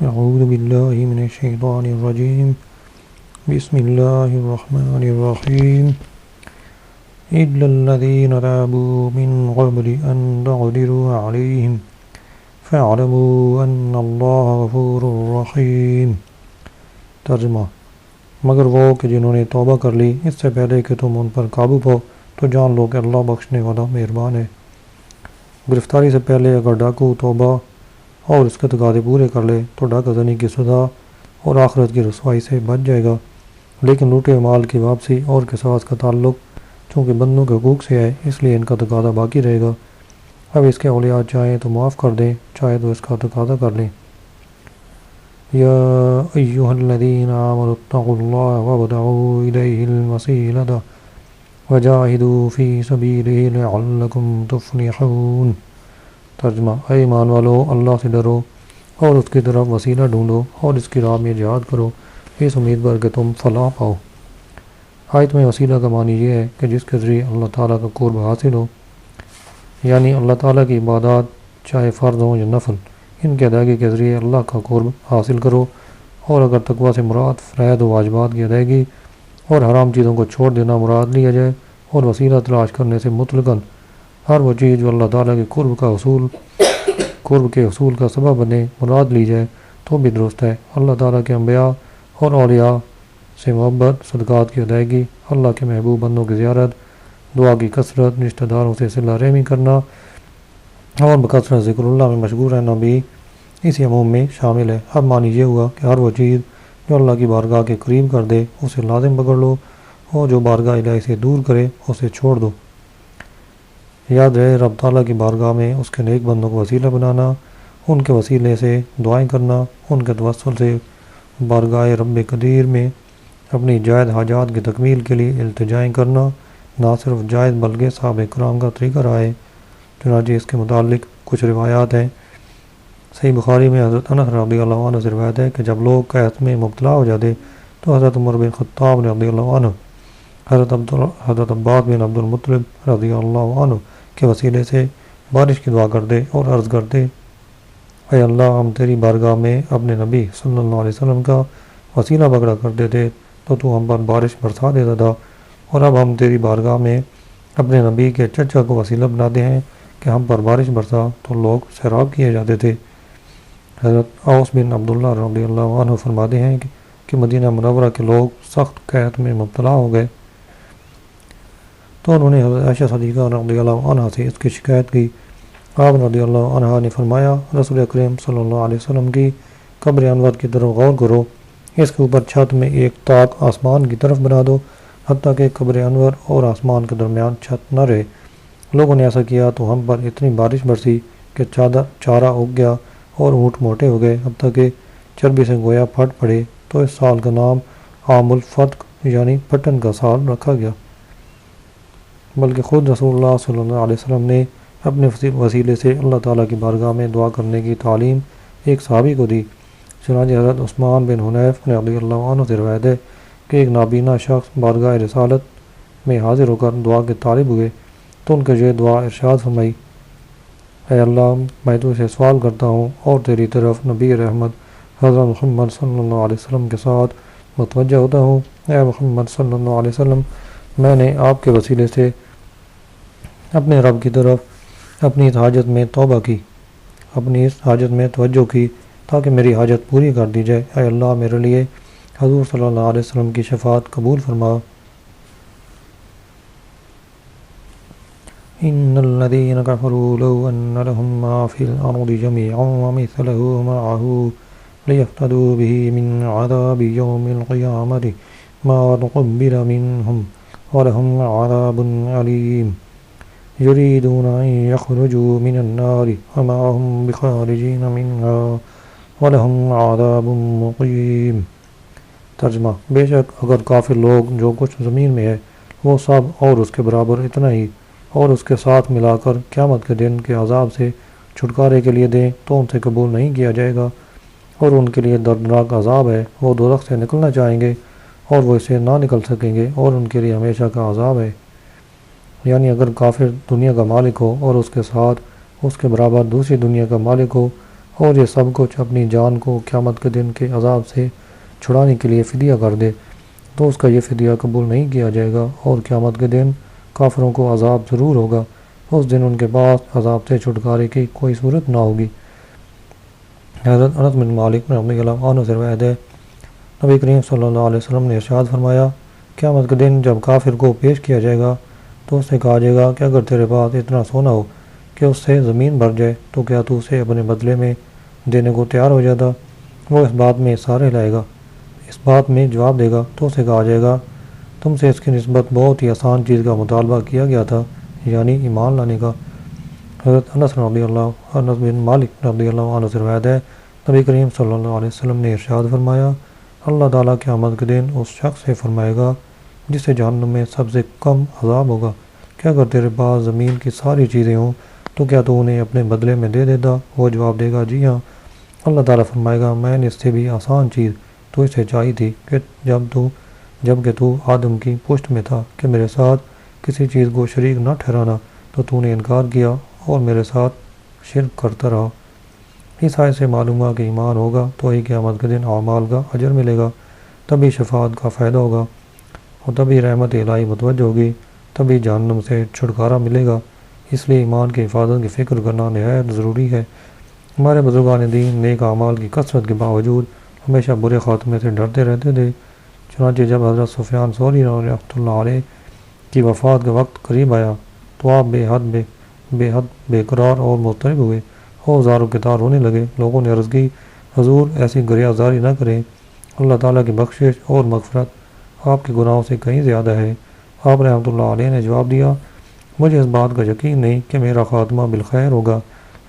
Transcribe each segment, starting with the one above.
اعوذ باللہ من الشیطان الرجیم بسم اللہ الرحمن الرحیم الا الذین تابوا من قبل ان تقدروا علیہم فاعلموا ان اللہ غفور رحیم۔ ترجمہ: مگر وہ کہ جنہوں نے توبہ کر لی اس سے پہلے کہ تم ان پر قابو پاؤ تو جان لو کہ اللہ بخشنے والا مہربان ہے۔ گرفتاری سے پہلے اگر ڈاکو توبہ اور اس کے تقاضے پورے کر لے تو ڈاکہ زنی کی سزا اور آخرت کی رسوائی سے بچ جائے گا، لیکن لوٹے مال کی واپسی اور قصاص کا تعلق چونکہ بندوں کے حقوق سے ہے اس لیے ان کا تقاضا باقی رہے گا۔ اب اس کے اولیاء چاہیں تو معاف کر دیں، چاہے تو اس کا تقاضا کر لیں۔ یا ایہا الذین آمنوا اتقوا اللہ وابتغوا الیہ الوسیلۃ وجاہدوا فی سبیلہ لعلکم تفلحون۔ ترجمہ: اے ایمان والو، اللہ سے ڈرو اور اس کی طرف وسیلہ ڈھونڈو اور اس کی راہ میں جہاد کرو اس امید پر کہ تم فلاح پاؤ۔ آیت میں وسیلہ کا معنی یہ ہے کہ جس کے ذریعے اللہ تعالیٰ کا قرب حاصل ہو، یعنی اللہ تعالیٰ کی عبادات چاہے فرض ہوں یا نفل، ان کی ادائیگی کے ذریعے اللہ کا قرب حاصل کرو، اور اگر تقویٰ سے مراد فرائض و واجبات کی ادائیگی اور حرام چیزوں کو چھوڑ دینا مراد لیا جائے اور وسیلہ تلاش کرنے سے مطلقاً ہر وہ چیز جو اللہ تعالیٰ کے قرب کے حصول کا سبب بنے مراد لی جائے تو بھی درست ہے۔ اللہ تعالیٰ کے انبیاء اور اولیاء سے محبت، صدقات کی ادائیگی، اللہ کے محبوب بندوں کی زیارت، دعا کی کثرت، رشتہ داروں سے صلہ رحمی کرنا اور بکثرت ذکر اللہ میں مشغول رہنا بھی اسی عموم میں شامل ہے۔ اب معنی یہ ہوا کہ ہر وہ چیز جو اللہ کی بارگاہ کے قریب کر دے اسے لازم پکڑ لو، اور جو بارگاہ الہی سے دور کرے اسے چھوڑ دو۔ یاد رہے، رب تعالیٰ کی بارگاہ میں اس کے نیک بندوں کو وسیلہ بنانا، ان کے وسیلے سے دعائیں کرنا، ان کے توسل سے بارگاہ رب قدیر میں اپنی جائز حاجات کی تکمیل کے لیے التجائیں کرنا نہ صرف جائز بلکہ صحابہ کرام کا طریقہ رہا ہے۔ چنانچہ اس کے متعلق کچھ روایات ہیں۔ صحیح بخاری میں حضرت انس رضی اللہ عنہ سے روایت ہے کہ جب لوگ قحط میں مبتلا ہو جاتے تو حضرت عمر بن خطاب رضی اللہ عنہ حضرت عباس بن عبد المطلب رضی اللہ عنہ کے وسیلے سے بارش کی دعا کرتے اور عرض کرتے: اے اللہ، ہم تیری بارگاہ میں اپنے نبی صلی اللہ علیہ وسلم کا وسیلہ پکڑا کرتے تھے تو ہم پر بارش برسا دیتا تھا، اور اب ہم تیری بارگاہ میں اپنے نبی کے چچا کو وسیلہ بناتے ہیں کہ ہم پر بارش برسا تو لوگ سیراب کیے جاتے تھے۔ حضرت اوس بن عبداللہ رضی اللہ عنہ فرماتے ہیں کہ مدینہ منورہ کے لوگ سخت قحط میں مبتلا ہو گئے تو انہوں نے حضرت عائشہ صدیقہ رضی اللہ عنہ سے اس کی شکایت کی۔ آپ رضی اللہ عنہ نے فرمایا: رسول اکرم صلی اللہ علیہ وسلم کی قبر انور کی طرف غور کرو، اس کے اوپر چھت میں ایک طاق آسمان کی طرف بنا دو حتیٰ کہ قبر انور اور آسمان کے درمیان چھت نہ رہے۔ لوگوں نے ایسا کیا تو ہم پر اتنی بارش برسی کہ چارہ اگ گیا اور اونٹ موٹے ہو گئے حتیٰ کہ چربی سے گویا پھٹ پڑے، تو اس سال کا نام عام الفتق یعنی پھٹن کا سال رکھا گیا۔ بلکہ خود رسول اللہ صلی اللہ علیہ وسلم نے اپنے وسیلے سے اللہ تعالیٰ کی بارگاہ میں دعا کرنے کی تعلیم ایک صحابی کو دی۔ چنانچہ حضرت عثمان بن حنیف رضی اللہ عنہ سے روایت ہے کہ ایک نابینا شخص بارگاہ رسالت میں حاضر ہو کر دعا کے طالب ہوئے تو ان کے یہ دعا ارشاد فرمائی: اے اللہ، میں تو سے سوال کرتا ہوں اور تیری طرف نبی رحمت حضرت محمد صلی اللہ علیہ وسلم کے ساتھ متوجہ ہوتا ہوں۔ اے محمد صلی اللہ علیہ وسلم، میں نے آپ کے وسیلے سے اپنے رب کی طرف اپنی اس حاجت میں توبہ کی، اپنی اس حاجت میں توجہ کی تاکہ میری حاجت پوری کر دی جائے۔ اے اللہ، میرے لیے حضور صلی اللہ علیہ وسلم کی شفاعت قبول فرما۔ ان الذين كفروا لو ان لهم ما في الارض جميعا ومثله معه ليفتدوا به من عذاب يوم القيامة ما تقبل منهم ولهم عذاب أليم يريدون أن يخرجوا من النار وما هم بخارجين منها ولهم عذاب مقيم۔ ترجمہ: بے شک اگر کافر لوگ جو کچھ زمین میں ہے وہ سب اور اس کے برابر اتنا ہی اور اس کے ساتھ ملا کر قیامت کے دن کے عذاب سے چھٹکارے کے لیے دیں تو ان سے قبول نہیں کیا جائے گا، اور ان کے لیے دردناک عذاب ہے۔ وہ دوزخ سے نکلنا چاہیں گے اور وہ اسے نہ نکل سکیں گے اور ان کے لیے ہمیشہ کا عذاب ہے۔ یعنی اگر کافر دنیا کا مالک ہو اور اس کے ساتھ اس کے برابر دوسری دنیا کا مالک ہو اور یہ سب کچھ اپنی جان کو قیامت کے دن کے عذاب سے چھڑانے کے لیے فدیہ کر دے تو اس کا یہ فدیہ قبول نہیں کیا جائے گا، اور قیامت کے دن کافروں کو عذاب ضرور ہوگا۔ اس دن ان کے پاس عذاب سے چھٹکارے کی کوئی صورت نہ ہوگی۔ حضرت انس بن مالک رضی اللہ عنہ سے روایت ہے، نبی کریم صلی اللہ علیہ وسلم نے ارشاد فرمایا، قیامت کے دن جب کافر کو پیش کیا جائے گا تو اس سے کہا جائے گا کہ اگر تیرے پاس اتنا سونا ہو کہ اس سے زمین بھر جائے تو کیا تو اسے اپنے بدلے میں دینے کو تیار ہو جاتا؟ وہ اس بات میں سارے لائے گا، اس بات میں جواب دے گا تو اسے کہا جائے گا تم سے اس کی نسبت بہت ہی آسان چیز کا مطالبہ کیا گیا تھا، یعنی ایمان لانے کا۔ حضرت انس بن مالک رضی اللہ عنہ سے روایت ہے، نبی کریم صلی اللہ علیہ وسلم نے ارشاد فرمایا، اللہ تعالیٰ قیامت کے دن اس شخص سے فرمائے گا جسے جہنم میں سب سے کم عذاب ہوگا کہ اگر تیرے پاس زمین کی ساری چیزیں ہوں تو کیا تو انہیں اپنے بدلے میں دے دیتا؟ وہ جواب دے گا جی ہاں۔ اللہ تعالیٰ فرمائے گا میں نے اس سے بھی آسان چیز تو اسے چاہی تھی کہ جب کہ تو آدم کی پشت میں تھا کہ میرے ساتھ کسی چیز کو شریک نہ ٹھہرانا تو تو نے انکار کیا اور میرے ساتھ شرک کرتا رہا۔ اس آیت سے معلوم ہوا کہ ایمان ہوگا تو ہی قیامت کے دن اعمال کا اجر ملے گا، تبھی شفاعت کا فائدہ ہوگا اور تبھی رحمت الہی متوجہ ہوگی، تبھی جہنم سے چھٹکارا ملے گا۔ اس لیے ایمان کی حفاظت کی فکر کرنا نہایت ضروری ہے۔ ہمارے بزرگان دین نیک اعمال کی کثرت کے باوجود ہمیشہ برے خاتمے سے ڈرتے رہتے تھے۔ چنانچہ جب حضرت سفیان ثوری رحمۃ اللہ علیہ کی وفات کا وقت قریب آیا تو آپ بے حد بے قرار اور مضطرب ہوئے اور زاروں کے تار رونے لگے۔ لوگوں نے عرض کی، حضور ایسی گریہ زاری نہ کریں، اللہ تعالیٰ کی بخشش اور مغفرت آپ کے گناہوں سے کہیں زیادہ ہے۔ آپ رحمۃ اللہ علیہ نے جواب دیا، مجھے اس بات کا یقین نہیں کہ میرا خاتمہ بالخیر ہوگا،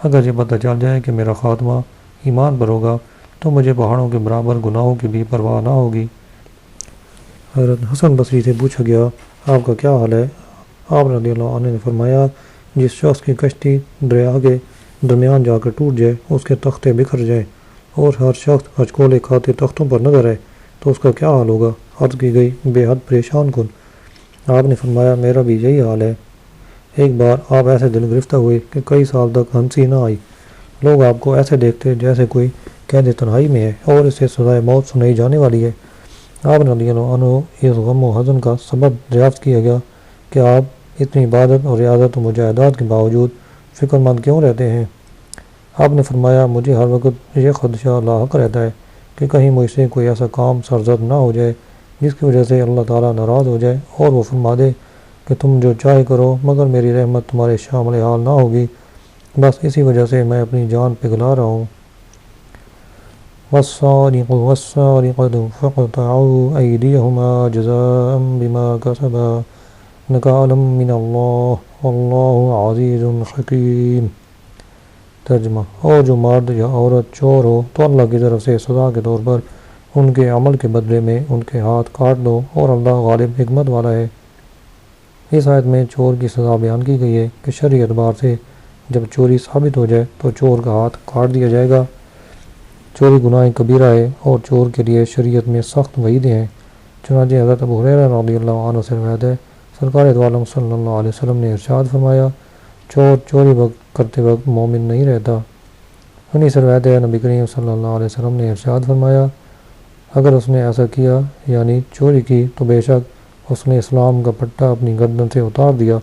اگر یہ پتہ چل جائے کہ میرا خاتمہ ایمان پر ہوگا تو مجھے پہاڑوں کے برابر گناہوں کی بھی پرواہ نہ ہوگی۔ حضرت حسن بصری سے پوچھا گیا، آپ کا کیا حال ہے؟ آپ رضی اللہ عنہ نے فرمایا، جس شخص کی کشتی دریا کے درمیان جا کر ٹوٹ جائے، اس کے تختے بکھر جائیں اور ہر شخص ہچکولے کھاتے تختوں پر نظر آئے تو اس کا کیا حال ہوگا؟ عرض کی گئی، بے حد پریشان کن۔ آپ نے فرمایا، میرا بھی یہی حال ہے۔ ایک بار آپ ایسے دل گرفتہ ہوئے کہ کئی سال تک ہنسی نہ آئی، لوگ آپ کو ایسے دیکھتے جیسے کوئی قید تنہائی میں ہے اور اسے سزائے موت سنائی جانے والی ہے۔ آپ رضی اللہ عنہ اس غم و حزن کا سبب دریافت کیا گیا کہ آپ اتنی عبادت اور ریاضت و مجاہدات کے باوجود فکر مند کیوں رہتے ہیں؟ آپ نے فرمایا، مجھے ہر وقت یہ خدشہ لاحق رہتا ہے کہ کہیں مجھ سے کوئی ایسا کام سرزد نہ ہو جائے جس کی وجہ سے اللہ تعالیٰ ناراض ہو جائے اور وہ فرما دے کہ تم جو چاہے کرو مگر میری رحمت تمہارے شامل حال نہ ہوگی۔ بس اسی وجہ سے میں اپنی جان پگھلا رہا ہوں۔ والسارق والسارقة فاقطعوا أيديهما جزاء بما كسبا نكالا من الله والله عزيز حكيم۔ ترجمہ، اور جو مرد یا عورت چور ہو تو اللہ کی طرف سے سزا کے طور پر ان کے عمل کے بدلے میں ان کے ہاتھ کاٹ دو، اور اللہ غالب حکمت والا ہے۔ اس آیت میں چور کی سزا بیان کی گئی ہے کہ شرعی اعتبار سے جب چوری ثابت ہو جائے تو چور کا ہاتھ کاٹ دیا جائے گا۔ چوری گناہ کبیرہ ہے اور چور کے لیے شریعت میں سخت وعیدیں ہیں۔ چنانچہ حضرت ابو ہریرہ رضی اللہ عنہ سے روایت ہے، سرکار دو عالم صلی اللہ علیہ وسلم نے ارشاد فرمایا، چور چوری کرتے وقت مومن نہیں رہتا۔ انہی سے روایت ہے، نبی کریم صلی اللہ علیہ وسلم نے ارشاد فرمایا، اگر اس نے ایسا کیا یعنی چوری کی تو بے شک اس نے اسلام کا پٹا اپنی گردن سے اتار دیا،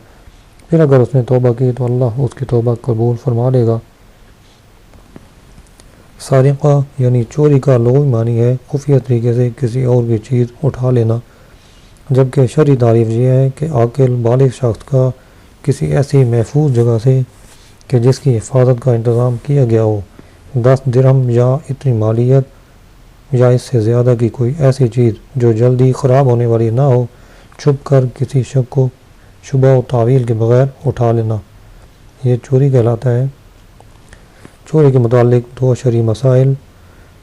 پھر اگر اس نے توبہ کی تو اللہ اس کی توبہ قبول فرما لے گا۔ سارقہ یعنی چوری کا لغوی معنی ہے خفیہ طریقے سے کسی اور کی چیز اٹھا لینا، جبکہ شرعی تعریف یہ ہے کہ عاقل بالغ شخص کا کسی ایسی محفوظ جگہ سے کہ جس کی حفاظت کا انتظام کیا گیا ہو 10 درہم یا اتنی مالیت یا اس سے زیادہ کی کوئی ایسی چیز جو جلدی خراب ہونے والی نہ ہو، چھپ کر کسی شک کو شبہ و تعویل کے بغیر اٹھا لینا، یہ چوری کہلاتا ہے۔ چوری کے متعلق 2 شرعی مسائل۔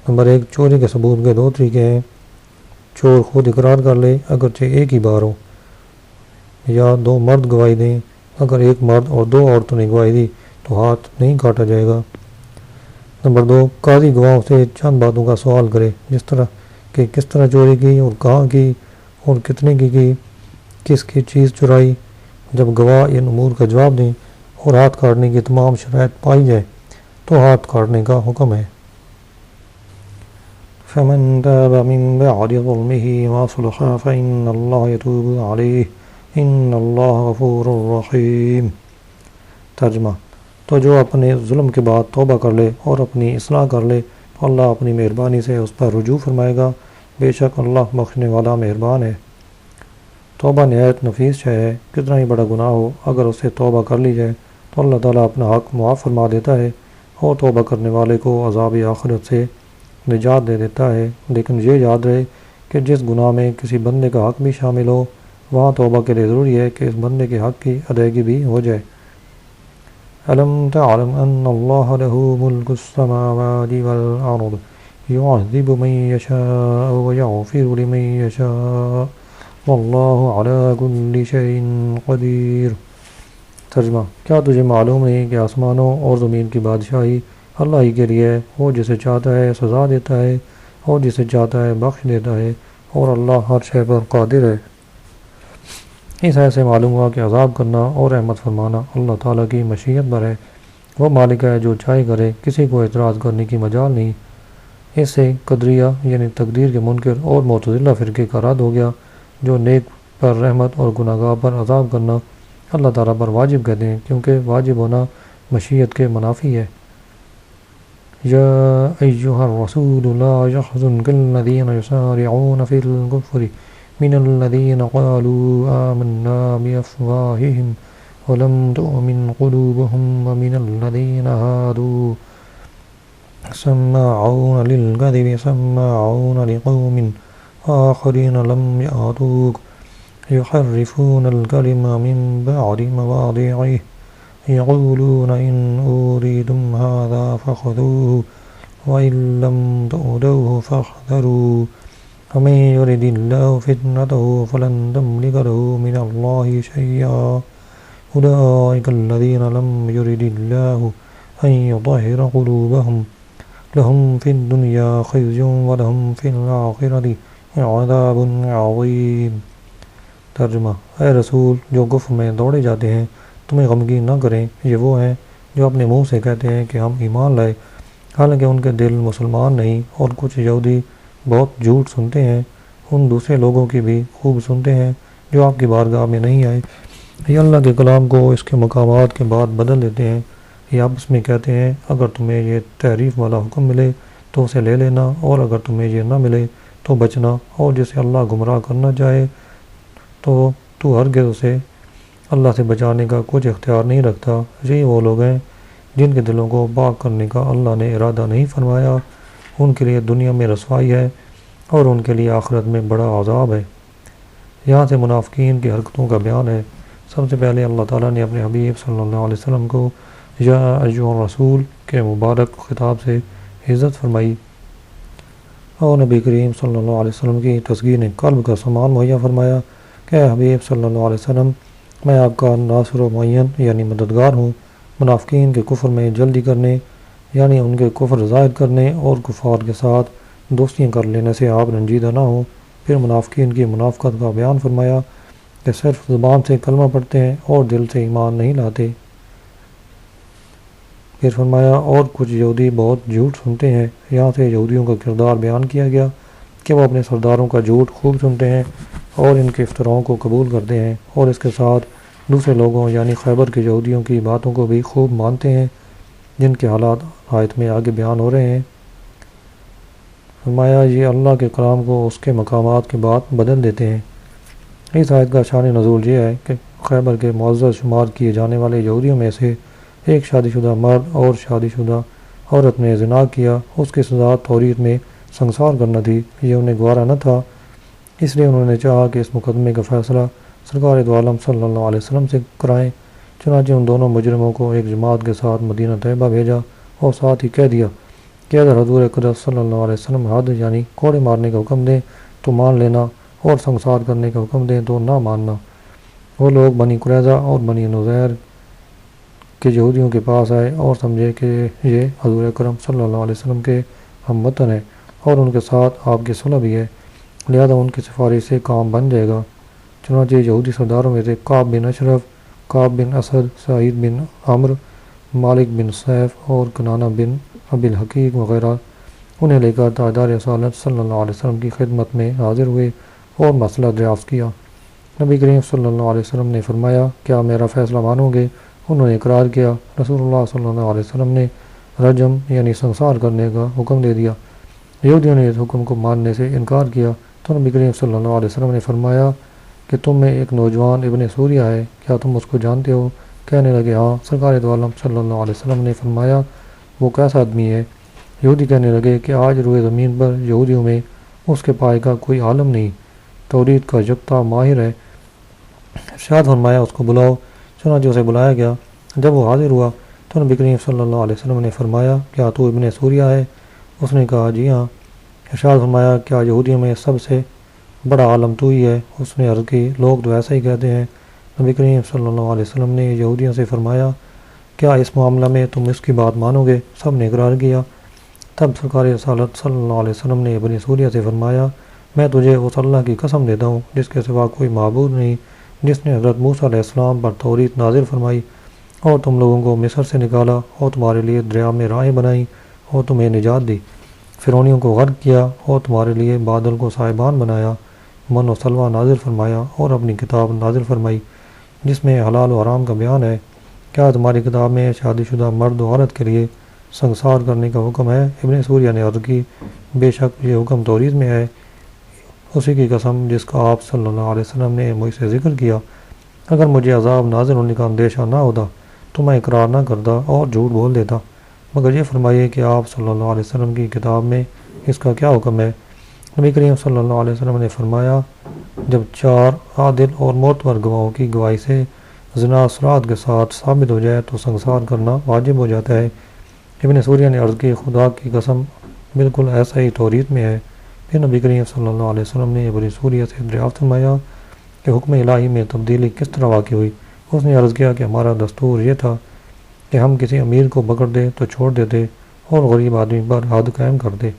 نمبر 1، چوری کے ثبوت کے 2 طریقے ہیں۔ چور خود اقرار کر لے اگرچہ ایک ہی بار ہو، یا 2 مرد گواہی دیں، اگر ایک مرد اور 2 عورتوں نے گواہی دی تو ہاتھ نہیں کاٹا جائے گا۔ نمبر 2، قاضی گواہوں سے چند باتوں کا سوال کرے، جس طرح کہ کس طرح چوری کی اور کہاں کی اور کتنے کی کس کی چیز چرائی۔ جب گواہ ان امور کا جواب دیں اور ہاتھ کاٹنے کی تمام شرائط پائی جائے تو ہاتھ کاٹنے کا حکم ہے۔ فمن تاب من بعد ظلمه واصلح فإن الله يتوب عليه ان اللہ غفور رحیم۔ ترجمہ: تو جو اپنے ظلم کے بعد توبہ کر لے اور اپنی اصلاح کر لے تو اللہ اپنی مہربانی سے اس پر رجوع فرمائے گا، بے شک اللہ بخشنے والا مہربان ہے۔ توبہ نہایت نفیس شے ہے، کتنا ہی بڑا گناہ ہو اگر اس سے توبہ کر لی جائے تو اللہ تعالیٰ اپنا حق معاف فرما دیتا ہے اور توبہ کرنے والے کو عذاب آخرت سے نجات دے دیتا ہے۔ لیکن یہ یاد رہے کہ جس گناہ میں کسی بندے کا حق بھی شامل ہو، وہاں توبہ کے لیے ضروری ہے کہ اس بندے کے حق کی ادائیگی بھی ہو جائے۔ أَلَمْ تَعْلَمْ أَنَّ اللَّهَ لَهُ مُلْكُ السَّمَاوَاتِ وَالْأَرْضِ يُعَذِّبُ مَن يَشَاءُ وَيَغْفِرُ لِمَن يَشَاءُ وَاللَّهُ عَلَى كُلِّ شَيْءٍ قَدِيرٌ۔ ترجمہ: کیا تجھے معلوم نہیں کہ آسمانوں اور زمین کی بادشاہی اللہ ہی کے لیے ہے؟ وہ جسے چاہتا ہے سزا دیتا ہے اور جسے چاہتا ہے بخش دیتا ہے، اور اللہ ہر شے پر قادر ہے۔ اس آیت سے معلوم ہوا کہ عذاب کرنا اور رحمت فرمانا اللہ تعالیٰ کی مشیت پر ہے۔ وہ مالک ہے جو چاہے کرے، کسی کو اعتراض کرنے کی مجال نہیں۔ اس سے قدریہ یعنی تقدیر کے منکر اور معتزلہ فرقے کا رد ہو گیا جو نیک پر رحمت اور گناہ گار پر عذاب کرنا اللہ تعالیٰ پر واجب کہتے ہیں، کیونکہ واجب ہونا مشیت کے منافی ہے۔ یا ایہا الرسول لا يحزنک الذین یسارعون فی الکفر من الذین قالوا آمنا بأفواہہم ولم تؤمن قلوبهم ومن الذین هادوا سماعون للکذب سماعون لقوم آخرین لم یأتوک يحرفون الکلم من بعد مواضعه يقولون إن أوتیتم هذا فخذوه وإن لم تؤتوه فاحذروا ومن يرد الله فتنته فلن تملك له من الله شيئا أولئك الذين لم يرد الله أن يطهر قلوبهم لهم في الدنيا خزي ولهم في الآخرة عذاب عظيم۔ ترجمہ: اے رسول، جو کفر میں دوڑے جاتے ہیں تمہیں غمگین نہ کریں، یہ وہ ہیں جو اپنے منہ سے کہتے ہیں کہ ہم ایمان لائے، حالانکہ ان کے دل مسلمان نہیں، اور کچھ یہودی بہت جھوٹ سنتے ہیں، ان دوسرے لوگوں کی بھی خوب سنتے ہیں جو آپ کی بارگاہ میں نہیں آئے۔ یہ اللہ کے کلام کو اس کے مقامات کے بعد بدل دیتے ہیں۔ یہ آپس میں کہتے ہیں اگر تمہیں یہ تحریف والا حکم ملے تو اسے لے لینا، اور اگر تمہیں یہ نہ ملے تو بچنا، اور جسے اللہ گمراہ کرنا چاہے تو ہرگز اسے اللہ سے بچانے کا کچھ اختیار نہیں رکھتا۔ یہی وہ لوگ ہیں جن کے دلوں کو پاک کرنے کا اللہ نے ارادہ نہیں فرمایا، ان کے لیے دنیا میں رسوائی ہے اور ان کے لیے آخرت میں بڑا عذاب ہے۔ یہاں سے منافقین کی حرکتوں کا بیان ہے۔ سب سے پہلے اللہ تعالیٰ نے اپنے حبیب صلی اللہ علیہ وسلم کو یا ایھا الرسول کے مبارک خطاب سے عزت فرمائی اور نبی کریم صلی اللہ علیہ وسلم کی تسکین قلب کا سامان مہیا فرمایا کہ اے حبیب صلی اللہ علیہ وسلم، میں آپ کا ناصر و معین یعنی مددگار ہوں۔ منافقین کے کفر میں جلدی کرنے یعنی ان کے کفر ظاہر کرنے اور کفار کے ساتھ دوستیاں کر لینے سے آپ رنجیدہ نہ ہوں۔ پھر منافقین کی منافقت کا بیان فرمایا کہ صرف زبان سے کلمہ پڑھتے ہیں اور دل سے ایمان نہیں لاتے۔ پھر فرمایا اور کچھ یہودی بہت جھوٹ سنتے ہیں۔ یہاں سے یہودیوں کا کردار بیان کیا گیا کہ وہ اپنے سرداروں کا جھوٹ خوب سنتے ہیں اور ان کے افطراؤں کو قبول کرتے ہیں، اور اس کے ساتھ دوسرے لوگوں یعنی خیبر کے یہودیوں کی باتوں کو بھی خوب مانتے ہیں، جن کے حالات آیت میں آگے بیان ہو رہے ہیں۔ فرمایا یہ اللہ کے کلام کو اس کے مقامات کے بعد بدل دیتے ہیں۔ اس آیت کا شان نزول یہ ہے کہ خیبر کے معزز شمار کیے جانے والے یہودیوں میں سے ایک شادی شدہ مرد اور شادی شدہ عورت نے زنا کیا، اس کی سزا توریت میں سنگسار کرنا تھی۔ یہ انہیں گوارا نہ تھا، اس لیے انہوں نے چاہا کہ اس مقدمے کا فیصلہ سرکار دو عالم صلی اللہ علیہ وسلم سے کرائیں۔ چنانچہ ان دونوں مجرموں کو ایک جماعت کے ساتھ مدینہ طیبہ بھیجا اور ساتھ ہی کہہ دیا کہ اگر حضور اقدس صلی اللہ علیہ وسلم حد یعنی کوڑے مارنے کا حکم دیں تو مان لینا، اور سنگسار کرنے کا حکم دیں تو نہ ماننا۔ وہ لوگ بنی قریظہ اور بنی نذیر کے یہودیوں کے پاس آئے اور سمجھے کہ یہ حضور اکرم صلی اللہ علیہ وسلم کے ہم وطن ہیں اور ان کے ساتھ آپ کی صلح بھی ہے، لہذا ان کی سفارش سے کام بن جائے گا۔ چنانچہ یہودی سرداروں میں سے کعب بن اشرف، کعب بن اسد، سعید بن عمرو، مالک بن سیف اور کنانہ بن ابی الحقیق وغیرہ انہیں لے کر تاجدار رسالت صلی اللہ علیہ وسلم کی خدمت میں حاضر ہوئے اور مسئلہ دریافت کیا۔ نبی کریم صلی اللہ علیہ وسلم نے فرمایا، کیا میرا فیصلہ مانو گے؟ انہوں نے اقرار کیا۔ رسول اللہ صلی اللہ علیہ وسلم نے رجم یعنی سنسار کرنے کا حکم دے دیا۔ یہودیوں نے اس حکم کو ماننے سے انکار کیا تو نبی کریم صلی اللہ علیہ وسلم نے فرمایا کہ تم میں ایک نوجوان ابن سوریہ ہے، کیا تم اس کو جانتے ہو؟ کہنے لگے ہاں۔ سرکار دو عالم صلی اللہ علیہ وسلم نے فرمایا، وہ کیسا آدمی ہے؟ یہودی کہنے لگے کہ آج روئے زمین پر یہودیوں میں اس کے پائے کا کوئی عالم نہیں، توریت کا یکتا ماہر ہے۔ ارشاد فرمایا اس کو بلاؤ۔ چنانچہ اسے بلایا گیا۔ جب وہ حاضر ہوا تو نبی کریم صلی اللہ علیہ وسلم نے فرمایا، کیا تو ابن سوریہ ہے؟ اس نے کہا جی ہاں۔ ارشاد فرمایا، کیا یہودیوں میں سب سے بڑا عالم تو ہی ہے؟ اس نے عرض کی، لوگ تو ایسا ہی کہتے ہیں۔ نبی کریم صلی اللہ علیہ وسلم نے یہودیوں سے فرمایا، کیا اس معاملہ میں تم اس کی بات مانو گے؟ سب نے اقرار کیا۔ تب سرکار رسالت صلی اللہ علیہ وسلم نے ابن سوریہ سے فرمایا، میں تجھے اس اللہ کی قسم دیتا ہوں جس کے سوا کوئی معبود نہیں، جس نے حضرت موسیٰ علیہ السلام پر توریت نازل فرمائی اور تم لوگوں کو مصر سے نکالا اور تمہارے لیے دریا میں راہیں بنائیں اور تمہیں نجات دی، فرعونیوں کو غرق کیا اور تمہارے لیے بادل کو سائبان بنایا، من و سلوہ نازل فرمایا اور اپنی کتاب نازل فرمائی جس میں حلال و حرام کا بیان ہے۔ کیا تمہاری کتاب میں شادی شدہ مرد و عورت کے لیے سنگسار کرنے کا حکم ہے؟ ابن سوریہ نے عرض کی، بے شک یہ حکم توریت میں ہے، اسی کی قسم جس کا آپ صلی اللہ علیہ وسلم نے مجھ سے ذکر کیا۔ اگر مجھے عذاب نازل ہونے کا اندیشہ نہ ہوتا تو میں اقرار نہ کرتا اور جھوٹ بول دیتا، مگر یہ فرمائیے کہ آپ صلی اللہ علیہ وسلم کی کتاب میں اس کا کیا حکم ہے؟ نبی کریم صلی اللہ علیہ وسلم نے فرمایا، جب 4 عادل اور معتبر گواہوں کی گواہی سے زنا اثرات کے ساتھ ثابت ہو جائے تو سنگسار کرنا واجب ہو جاتا ہے۔ ابن سوریہ نے عرض کی، خدا کی قسم بالکل ایسا ہی توریت میں ہے۔ پھر نبی کریم صلی اللہ علیہ وسلم نے ابن سوریہ سے دریافت فرمایا کہ حکم الہی میں تبدیلی کس طرح واقع ہوئی؟ اس نے عرض کیا کہ ہمارا دستور یہ تھا کہ ہم کسی امیر کو پکڑ دے تو چھوڑ دیتے اور غریب آدمی پر حد قائم کرتے۔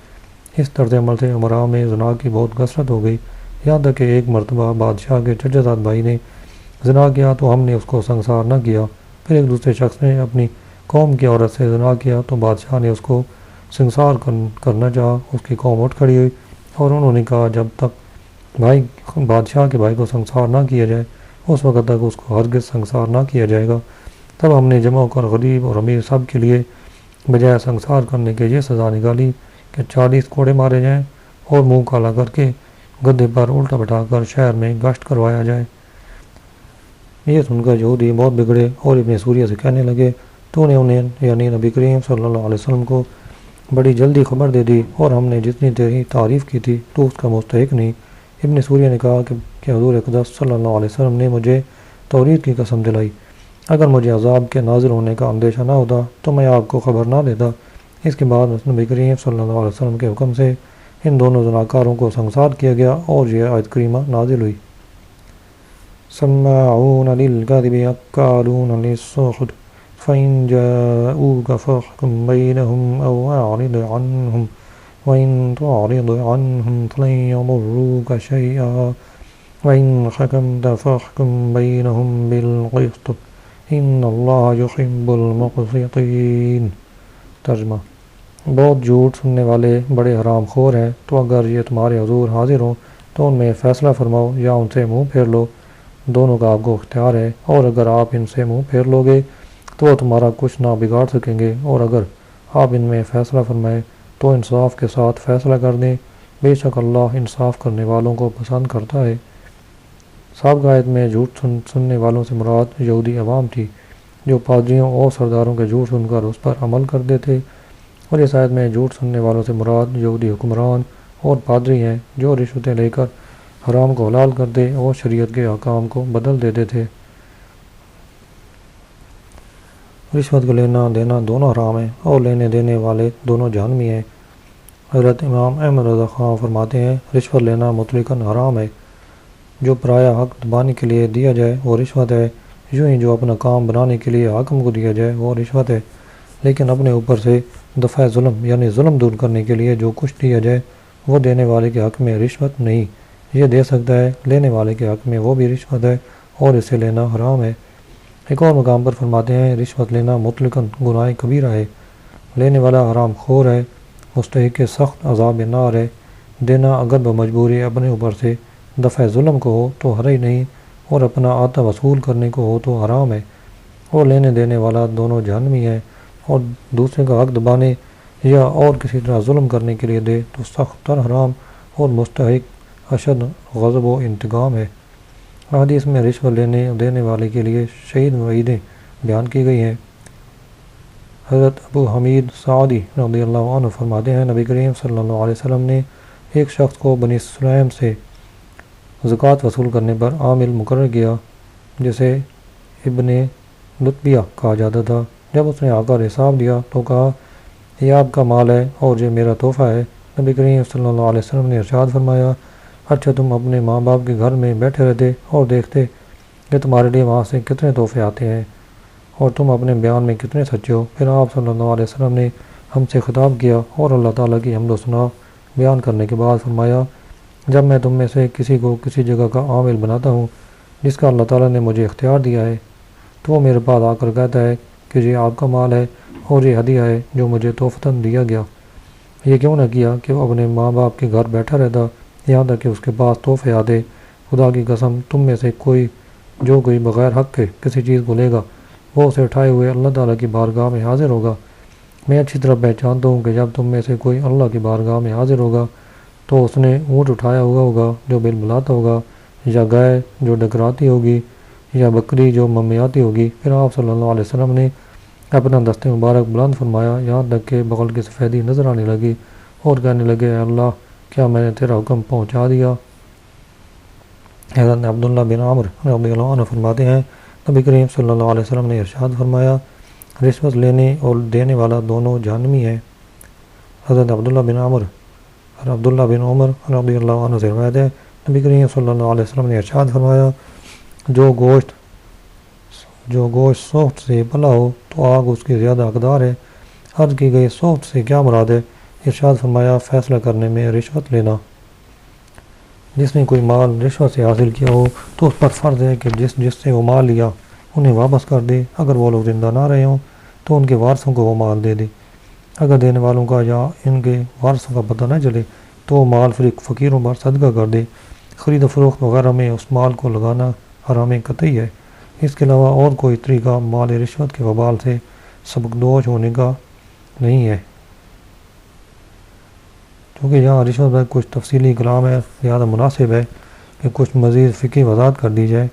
اس طرز عمل سے امراء میں زنا کی بہت کثرت ہو گئی، یہاں تک کہ ایک مرتبہ بادشاہ کے چچا زاد بھائی نے زنا کیا تو ہم نے اس کو سنگسار نہ کیا۔ پھر ایک دوسرے شخص نے اپنی قوم کی عورت سے زنا کیا تو بادشاہ نے اس کو سنگسار کرنا چاہا۔ اس کی قوم اٹھ کھڑی ہوئی اور انہوں نے کہا، جب تک بادشاہ کے بھائی کو سنگسار نہ کیا جائے اس وقت تک اس کو ہرگز سنگسار نہ کیا جائے گا۔ تب ہم نے جمع کر غریب اور امیر سب کے لیے بجائے سنگسار کرنے کے یہ سزا نکالی کہ 40 کوڑے مارے جائیں اور منہ کالا کر کے گدھے پر الٹا بٹھا کر شہر میں گشت کروایا جائے۔ یہ سن کر یہودی بہت بگڑے اور ابن سوریہ سے کہنے لگے، تو نے انہیں یعنی نبی کریم صلی اللہ علیہ وسلم کو بڑی جلدی خبر دے دی اور ہم نے جتنی تیری تعریف کی تھی تو اس کا مستحق نہیں۔ ابن سوریہ نے کہا کہ حضور اقدس صلی اللہ علیہ وسلم نے مجھے توریت کی قسم دلائی، اگر مجھے عذاب کے نازل ہونے کا اندیشہ نہ ہوتا تو میں آپ کو خبر نہ دیتا۔ اس کے بعد نبی کریم صلی اللہ علیہ وسلم کے حکم سے ان دونوں زناکاروں کو سنگسار کیا گیا اور یہ آیت کریمہ نازل ہوئی۔ سماعون للکذب اکالون للسحت فإن جاءوك فاحكم بينهم أو أعرض عنهم وإن تعرض عنهم فلن يضروك شيئا وإن حكمت فاحكم بينهم بالقسط إن الله يحب المقسطين۔ ترجمہ: بہت جھوٹ سننے والے بڑے حرام خور ہیں، تو اگر یہ تمہارے حضور حاضر ہوں تو ان میں فیصلہ فرماؤ یا ان سے منہ پھیر لو، دونوں کا آپ کو اختیار ہے، اور اگر آپ ان سے منہ پھیر لو گے تو وہ تمہارا کچھ نہ بگاڑ سکیں گے، اور اگر آپ ان میں فیصلہ فرمائیں تو انصاف کے ساتھ فیصلہ کر دیں، بے شک اللہ انصاف کرنے والوں کو پسند کرتا ہے۔ سابقہ آیت میں جھوٹ سننے والوں سے مراد یہودی عوام تھی جو پادریوں اور سرداروں کے جھوٹ سن کر اس پر عمل کرتے تھے، اور اس آیت میں جھوٹ سننے والوں سے مراد یہودی حکمران اور پادری ہیں جو رشوتیں لے کر حرام کو حلال کرتے اور شریعت کے احکام کو بدل دیتے تھے۔ رشوت کو لینا دینا دونوں حرام ہیں اور لینے دینے والے دونوں جہنمی ہیں۔ حضرت امام احمد رضا خان فرماتے ہیں، رشوت لینا مطلقاً حرام ہے، جو پرایا حق دبانے کے لیے دیا جائے وہ رشوت ہے، یوں ہی جو اپنا کام بنانے کے لیے حاکم کو دیا جائے وہ رشوت ہے، لیکن اپنے اوپر سے دفع ظلم یعنی ظلم دور کرنے کے لیے جو کچھ دیا جائے وہ دینے والے کے حق میں رشوت نہیں، یہ دے سکتا ہے، لینے والے کے حق میں وہ بھی رشوت ہے اور اسے لینا حرام ہے۔ ایک اور مقام پر فرماتے ہیں رشوت لینا مطلقاً گناہ کبیرہ ہے، لینے والا حرام خور ہے، مستحق سخت عذاب نار ہے۔ دینا اگر بمجبوری اپنے اوپر سے دفع ظلم کو ہو تو حرج نہیں، اور اپنا آتا وصول کرنے کو ہو تو حرام ہے، اور لینے دینے والا دونوں جہنمی ہے، اور دوسرے کا حق دبانے یا اور کسی طرح ظلم کرنے کے لیے دے تو سخت تر حرام اور مستحق اشد غضب و انتقام ہے۔ حدیث میں رشوت لینے دینے والے کے لیے شدید وعیدیں بیان کی گئی ہیں۔ حضرت ابو حمید سعدی رضی اللہ عنہ فرماتے ہیں نبی کریم صلی اللہ علیہ وسلم نے ایک شخص کو بنی سلیم سے زکوٰۃ وصول کرنے پر عامل مقرر کیا، جسے ابن لطبیہ کہا جاتا تھا۔ جب اس نے آ کر حساب دیا تو کہا یہ آپ کا مال ہے اور یہ میرا تحفہ ہے۔ نبی کریم صلی اللہ علیہ وسلم نے ارشاد فرمایا اچھا تم اپنے ماں باپ کے گھر میں بیٹھے رہتے اور دیکھتے کہ تمہارے لیے وہاں سے کتنے تحفے آتے ہیں اور تم اپنے بیان میں کتنے سچے ہو۔ پھر آپ صلی اللہ علیہ وسلم نے ہم سے خطاب کیا اور اللہ تعالیٰ کی حمد و ثنا بیان کرنے کے بعد فرمایا جب میں تم میں سے کسی کو کسی جگہ کا عامل بناتا ہوں جس کا اللہ تعالیٰ نے مجھے اختیار دیا ہے تو وہ میرے پاس آ کر کہتا ہے کہ یہ آپ کا مال ہے اور یہ ہدیہ ہے جو مجھے تحفتاً دیا گیا، یہ کیوں نہ کیا کہ وہ اپنے ماں باپ کے گھر بیٹھا رہتا یہاں تک کہ اس کے پاس تحفے آتے۔ خدا کی قسم تم میں سے کوئی بغیر حق کے کسی چیز کو لے گا وہ اسے اٹھائے ہوئے اللہ تعالیٰ کی بارگاہ میں حاضر ہوگا۔ میں اچھی طرح پہچانتا ہوں کہ جب تم میں سے کوئی اللہ کی بارگاہ میں حاضر ہوگا تو اس نے اونٹ اٹھایا ہوا ہوگا جو بلبلاتا ہوگا، یا گائے جو ڈکراتی ہوگی، یا بکری جو ممیاتی ہوگی۔ پھر آپ صلی اللہ علیہ وسلم نے اپنا دست مبارک بلند فرمایا یہاں تک کہ بغل کی سفیدی نظر آنے لگی اور کہنے لگے اے اللہ کیا میں نے تیرا حکم پہنچا دیا۔ حضرت عبداللہ بن عمر رضی اللہ عنہ فرماتے ہیں نبی کریم صلی اللہ علیہ وسلم نے ارشاد فرمایا رشوت لینے اور دینے والا دونوں جہنمی ہیں۔ حضرت عبداللہ بن عمر رضی اللہ عنہ سے روایت ہے نبی کریم صلی اللہ علیہ وسلم نے ارشاد فرمایا جو گوشت صحت سے بھلا ہو تو آگ اس کی زیادہ حقدار ہے۔ عرض کی گئی صحت سے کیا مراد ہے؟ ارشاد فرمایا فیصلہ کرنے میں رشوت لینا۔ جس نے کوئی مال رشوت سے حاصل کیا ہو تو اس پر فرض ہے کہ جس سے وہ مال لیا انہیں واپس کر دے، اگر وہ لوگ زندہ نہ رہے ہوں تو ان کے وارثوں کو وہ مال دے دے، اگر دینے والوں کا یا ان کے وارثوں کا پتہ نہ چلے تو وہ مال فقیروں پر صدقہ کر دے۔ خرید و فروخت وغیرہ میں اس مال کو لگانا حرام قطعی ہے۔ اس کے علاوہ اور کوئی طریقہ مال رشوت کے وبال سے سبکدوش ہونے کا نہیں ہے۔ کیونکہ یہاں رشوت پر کچھ تفصیلی کلام ہے لہذا مناسب ہے کہ کچھ مزید فقہی وضاحت کر دی جائے،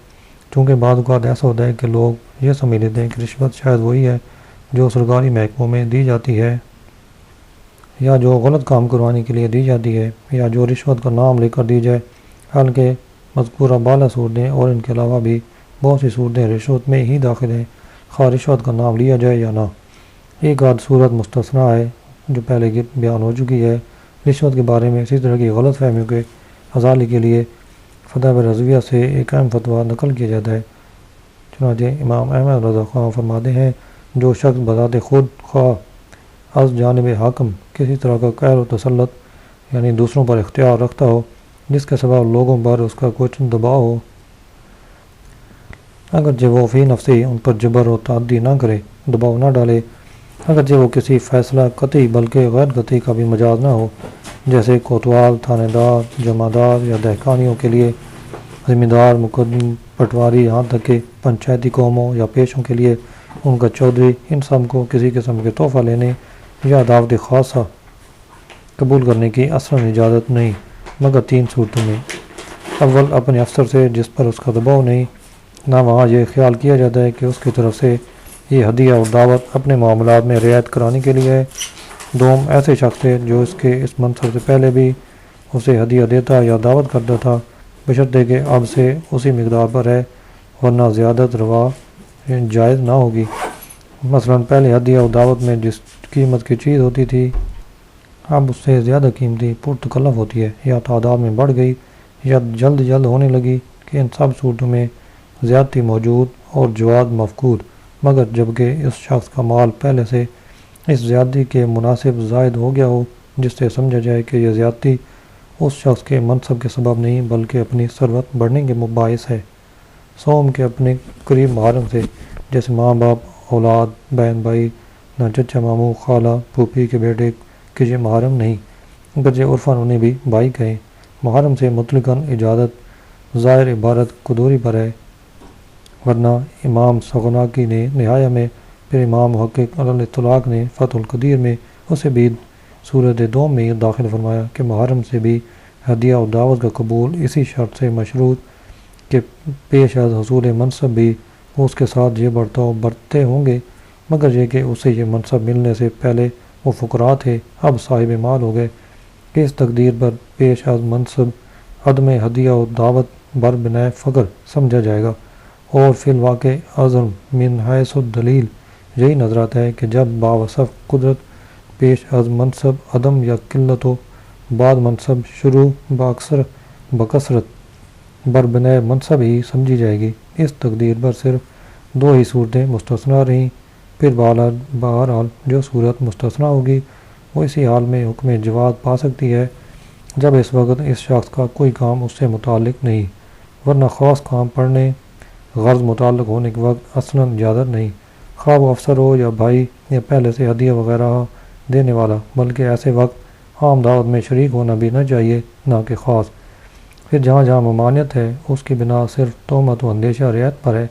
چونکہ بعض اوقات ایسا ہوتا ہے کہ لوگ یہ سمجھ لیتے ہیں کہ رشوت شاید وہی ہے جو سرکاری محکموں میں دی جاتی ہے یا جو غلط کام کروانے کے لیے دی جاتی ہے یا جو رشوت کا نام لے کر دی جائے، حالانکہ مذکورہ بالا صورتیں اور ان کے علاوہ بھی بہت سی صورتیں رشوت میں ہی داخل ہیں، خواہ رشوت کا نام لیا جائے یا نہ۔ ایک آدھ صورت مستثنیٰ ہے جو پہلے کی بیان ہو چکی ہے۔ رشوت کے بارے میں اسی طرح کی غلط فہمیوں کے ازالے کے لیے فتح رضویہ سے ایک اہم فتویٰ نقل کیا جاتا ہے۔ چنانچہ امام احمد رضا خواہ فرماتے ہیں جو شخص بذات خود خواہ از جانب حاکم کسی طرح کا قہر و تسلط یعنی دوسروں پر اختیار رکھتا ہو جس کے سبب لوگوں پر اس کا کچھ دباؤ ہو، اگرچہ وہ فی نفسی ان پر جبر و تعدی نہ کرے، دباؤ نہ ڈالے، اگرچہ وہ کسی فیصلہ قطعی بلکہ غیر قطعی کا بھی مجاز نہ ہو، جیسے کوتوال، تھانے دار، جمعدار یا دہقانیوں کے لیے ذمہ دار، مقدم، پٹواری، یہاں تک کہ پنچایتی قوموں یا پیشوں کے لیے ان کا چودھری، ان سب کو کسی قسم کے تحفہ لینے یا دعوت خاصہ قبول کرنے کی اصلاً اجازت نہیں مگر تین صورتوں میں۔ اول اپنے افسر سے جس پر اس کا دباؤ نہیں، نہ وہاں یہ خیال کیا جاتا ہے کہ اس کی طرف سے یہ ہدیہ اور دعوت اپنے معاملات میں رعایت کرانے کے لیے ہے۔ دوم ایسے شخص سے جو اس منصب سے پہلے بھی اسے ہدیہ دیتا یا دعوت کرتا تھا بشرطے کہ اب سے اسی مقدار پر ہے ورنہ زیادت روا جائز نہ ہوگی۔ مثلا پہلے ہدیہ اور دعوت میں جس قیمت کی چیز ہوتی تھی اب اس سے زیادہ قیمتی پرتکلف ہوتی ہے یا تعداد میں بڑھ گئی یا جلد ہونے لگی کہ ان سب صورتوں میں زیادتی موجود اور جواز مفقود، مگر جبکہ اس شخص کا مال پہلے سے اس زیادتی کے مناسب زائد ہو گیا ہو جس سے سمجھا جائے کہ یہ زیادتی اس شخص کے منصب کے سبب نہیں بلکہ اپنی ثروت بڑھنے کے باعث ہے۔ سوم کے اپنے قریب محرم سے جیسے ماں باپ، اولاد، بہن بھائی، نہ چچا ماموں، خالہ پھوپھی کے بیٹے کہ یہ محرم نہیں، اگرچہ عرفاً انہیں بھی بھائی کہیں۔ محرم سے مطلقاً اجازت ظاہر عبارت قدوری پر ہے، ورنہ امام سغناکی نے نہایہ میں، پھر امام محقق علی الاطلاق نے فتح القدیر میں اسے بھی صورت دوم میں داخل فرمایا کہ محرم سے بھی ہدیہ و دعوت کا قبول اسی شرط سے مشروط کہ پیش از حصول منصب بھی اس کے ساتھ یہ برتاؤ برتتے ہوں گے، مگر یہ کہ اسے یہ منصب ملنے سے پہلے وہ فقراء تھے، اب صاحب مال ہو گئے، کہ اس تقدیر پر پیش از منصب عدم ہدیہ و دعوت بر بنائے فقر سمجھا جائے گا، اور فی الواقع اعظم من حیث الدلیل یہی نظر آتا ہے کہ جب باوصف قدرت پیش از منصب عدم یا قلت ہو، بعد منصب شروع بکثرت بر بنائے منصب ہی سمجھی جائے گی۔ اس تقدیر پر صرف دو ہی صورتیں مستثنیٰ رہیں، پھر بہرحال جو صورت مستثنیٰ ہوگی وہ اسی حال میں حکم جواز پا سکتی ہے جب اس وقت اس شخص کا کوئی کام اس سے متعلق نہیں، ورنہ خاص کام پڑنے غرض متعلق ہونے کے وقت اصلاً اجازت نہیں، خواہ وہ افسر ہو یا بھائی یا پہلے سے ہدیہ وغیرہ دینے والا، بلکہ ایسے وقت عام دعوت میں شریک ہونا بھی نہ چاہیے، نہ کہ خاص۔ پھر جہاں جہاں ممانعت ہے اس کی بنا صرف تہمت و اندیشہ رعایت پر ہے،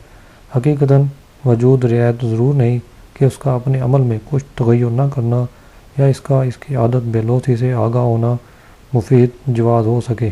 حقیقتاً وجود رعایت ضرور نہیں کہ اس کا اپنے عمل میں کچھ تغیر نہ کرنا یا اس کی عادت بے لوثی سے آگاہ ہونا مفید جواز ہو سکے۔